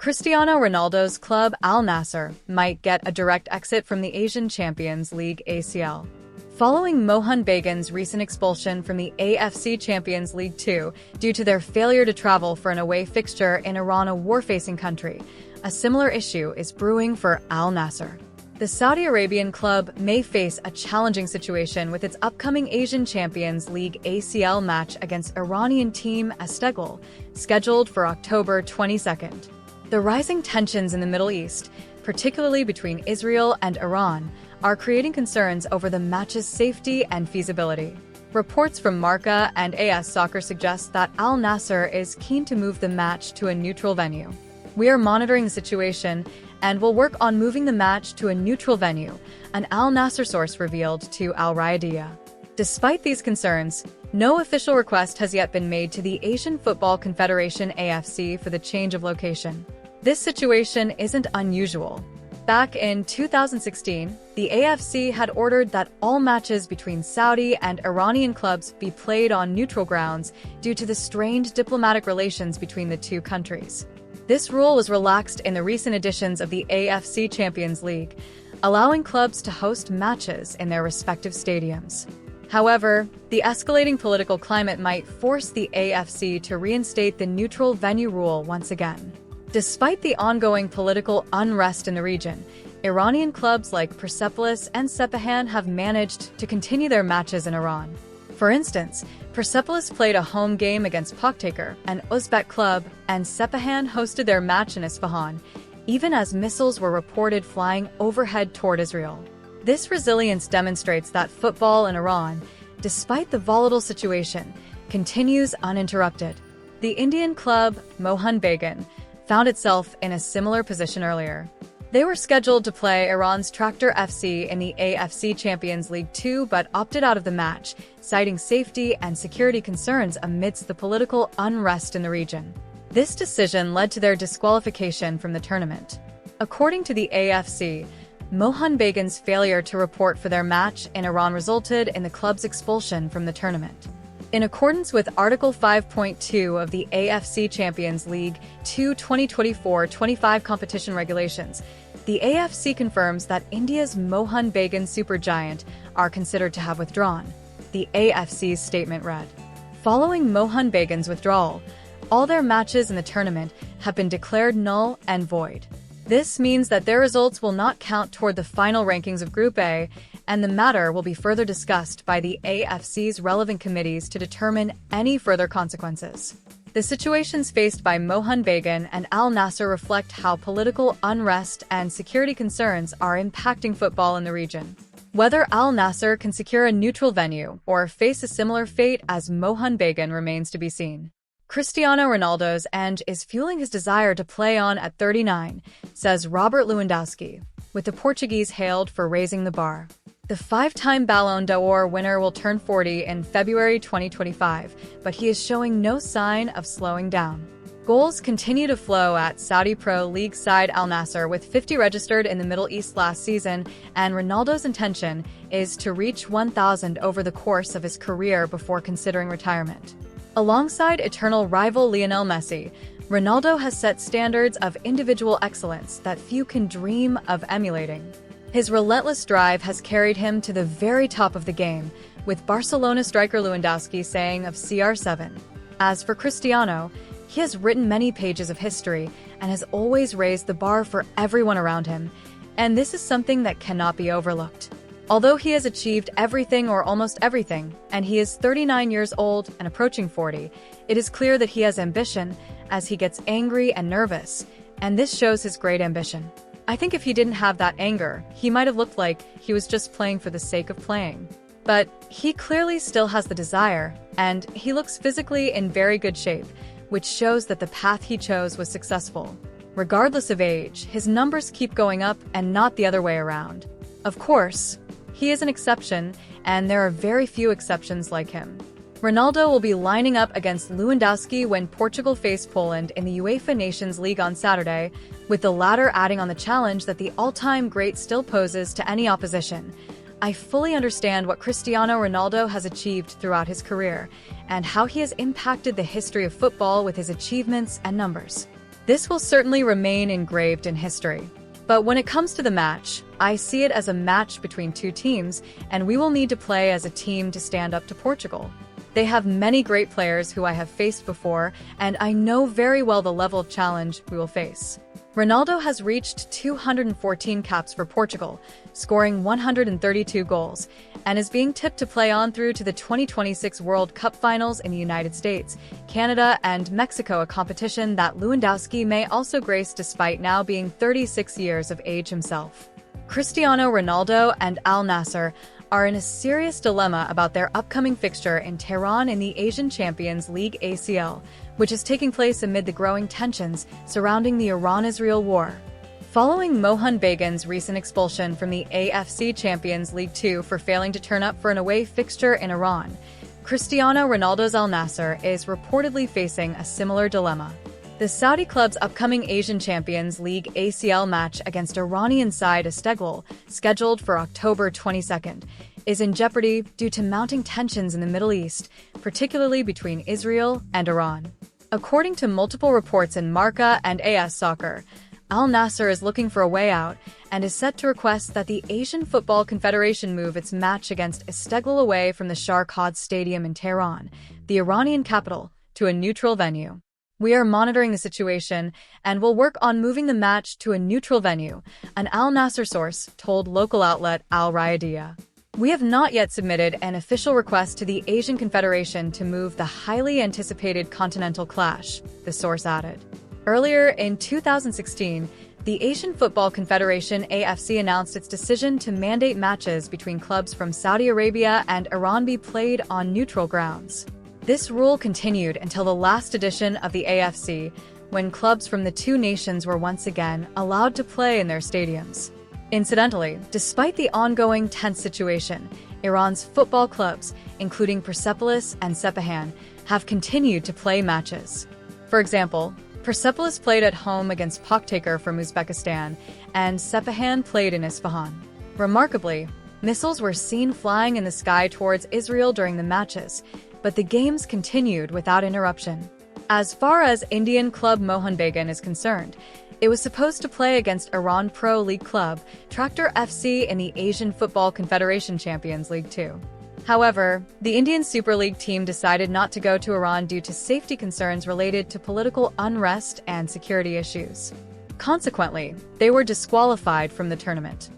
Cristiano Ronaldo's club Al Nassr might get a direct exit from the Asian Champions League (ACL). Following Mohun Bagan's recent expulsion from the AFC Champions League 2 due to their failure to travel for an away fixture in Iran, a war-facing country, a similar issue is brewing for Al Nassr. The Saudi Arabian club may face a challenging situation with its upcoming Asian Champions League ACL match against Iranian team Esteghlal, scheduled for October 22nd. The rising tensions in the Middle East, particularly between Israel and Iran, are creating concerns over the match's safety and feasibility. Reports from Marca and AS Soccer suggest that Al Nassr is keen to move the match to a neutral venue. "We are monitoring the situation and will work on moving the match to a neutral venue," an Al Nassr source revealed to Al Riyadiyah. Despite these concerns, no official request has yet been made to the Asian Football Confederation (AFC) for the change of location. This situation isn't unusual. Back in 2016, the AFC had ordered that all matches between Saudi and Iranian clubs be played on neutral grounds due to the strained diplomatic relations between the two countries. This rule was relaxed in the recent editions of the AFC Champions League, allowing clubs to host matches in their respective stadiums. However, the escalating political climate might force the AFC to reinstate the neutral venue rule once again. Despite the ongoing political unrest in the region, Iranian clubs like Persepolis and Sepahan have managed to continue their matches in Iran. For instance, Persepolis played a home game against Paktakar, an Uzbek club, and Sepahan hosted their match in Isfahan, even as missiles were reported flying overhead toward Israel. This resilience demonstrates that football in Iran, despite the volatile situation, continues uninterrupted. The Indian club, Mohun Bagan, found itself in a similar position earlier. They were scheduled to play Iran's Tractor FC in the AFC Champions League 2 but opted out of the match, citing safety and security concerns amidst the political unrest in the region. This decision led to their disqualification from the tournament. According to the AFC, Mohun Bagan's failure to report for their match in Iran resulted in the club's expulsion from the tournament. In accordance with Article 5.2 of the AFC Champions League 2 2024-25 competition regulations, the AFC confirms that India's Mohun Bagan supergiant are considered to have withdrawn. The AFC's statement read, "Following Mohun Bagan's withdrawal, all their matches in the tournament have been declared null and void. This means that their results will not count toward the final rankings of Group A, and the matter will be further discussed by the AFC's relevant committees to determine any further consequences." The situations faced by Mohun Bagan and Al Nassr reflect how political unrest and security concerns are impacting football in the region. Whether Al Nassr can secure a neutral venue or face a similar fate as Mohun Bagan remains to be seen. Cristiano Ronaldo's end is fueling his desire to play on at 39, says Robert Lewandowski, with the Portuguese hailed for raising the bar. The five-time Ballon d'Or winner will turn 40 in February 2025, but he is showing no sign of slowing down. Goals continue to flow at Saudi Pro League side Al Nassr, with 50 registered in the Middle East last season, and Ronaldo's intention is to reach 1,000 over the course of his career before considering retirement. Alongside eternal rival Lionel Messi, Ronaldo has set standards of individual excellence that few can dream of emulating. His relentless drive has carried him to the very top of the game, with Barcelona striker Lewandowski saying of CR7. As for Cristiano, he has written many pages of history and has always raised the bar for everyone around him, and this is something that cannot be overlooked. Although he has achieved everything or almost everything, and he is 39 years old and approaching 40, it is clear that he has ambition as he gets angry and nervous, and this shows his great ambition. I think if he didn't have that anger, he might have looked like he was just playing for the sake of playing. But he clearly still has the desire, and he looks physically in very good shape, which shows that the path he chose was successful. Regardless of age, his numbers keep going up and not the other way around. Of course, he is an exception, and there are very few exceptions like him. Ronaldo will be lining up against Lewandowski when Portugal face Poland in the UEFA Nations League on Saturday, with the latter adding on the challenge that the all-time great still poses to any opposition. I fully understand what Cristiano Ronaldo has achieved throughout his career, and how he has impacted the history of football with his achievements and numbers. This will certainly remain engraved in history. But when it comes to the match, I see it as a match between two teams, and we will need to play as a team to stand up to Portugal. They have many great players who I have faced before, and I know very well the level of challenge we will face. Ronaldo has reached 214 caps for Portugal, scoring 132 goals, and is being tipped to play on through to the 2026 World Cup finals in the United States, Canada, and Mexico, a competition that Lewandowski may also grace despite now being 36 years of age himself. Cristiano Ronaldo and Al Nassr are in a serious dilemma about their upcoming fixture in Tehran in the Asian Champions League ACL, which is taking place amid the growing tensions surrounding the Iran-Israel war. Following Mohun Bagan's recent expulsion from the AFC Champions League 2 for failing to turn up for an away fixture in Iran, Cristiano Ronaldo's Al Nassr is reportedly facing a similar dilemma. The Saudi club's upcoming Asian Champions League ACL match against Iranian side Istanbul, scheduled for October 22nd, is in jeopardy due to mounting tensions in the Middle East, particularly between Israel and Iran. According to multiple reports in Marca and AS Soccer, Al Nassr is looking for a way out and is set to request that the Asian Football Confederation move its match against Istanbul away from the Sharkhad Stadium in Tehran, the Iranian capital, to a neutral venue. We are monitoring the situation and will work on moving the match to a neutral venue, an Al Nassr source told local outlet Al Riyadiyah. We have not yet submitted an official request to the Asian Confederation to move the highly anticipated continental clash, the source added. Earlier in 2016, the Asian Football Confederation AFC announced its decision to mandate matches between clubs from Saudi Arabia and Iran be played on neutral grounds. This rule continued until the last edition of the AFC, when clubs from the two nations were once again allowed to play in their stadiums. Incidentally, despite the ongoing tense situation, Iran's football clubs, including Persepolis and Sepahan, have continued to play matches. For example, Persepolis played at home against Paktaker from Uzbekistan, and Sepahan played in Isfahan. Remarkably, missiles were seen flying in the sky towards Israel during the matches, but the games continued without interruption. As far as Indian club Mohun Bagan is concerned, it was supposed to play against Iran Pro League club Tractor FC in the Asian Football Confederation Champions League 2. However, the Indian Super League team decided not to go to Iran due to safety concerns related to political unrest and security issues. Consequently, they were disqualified from the tournament.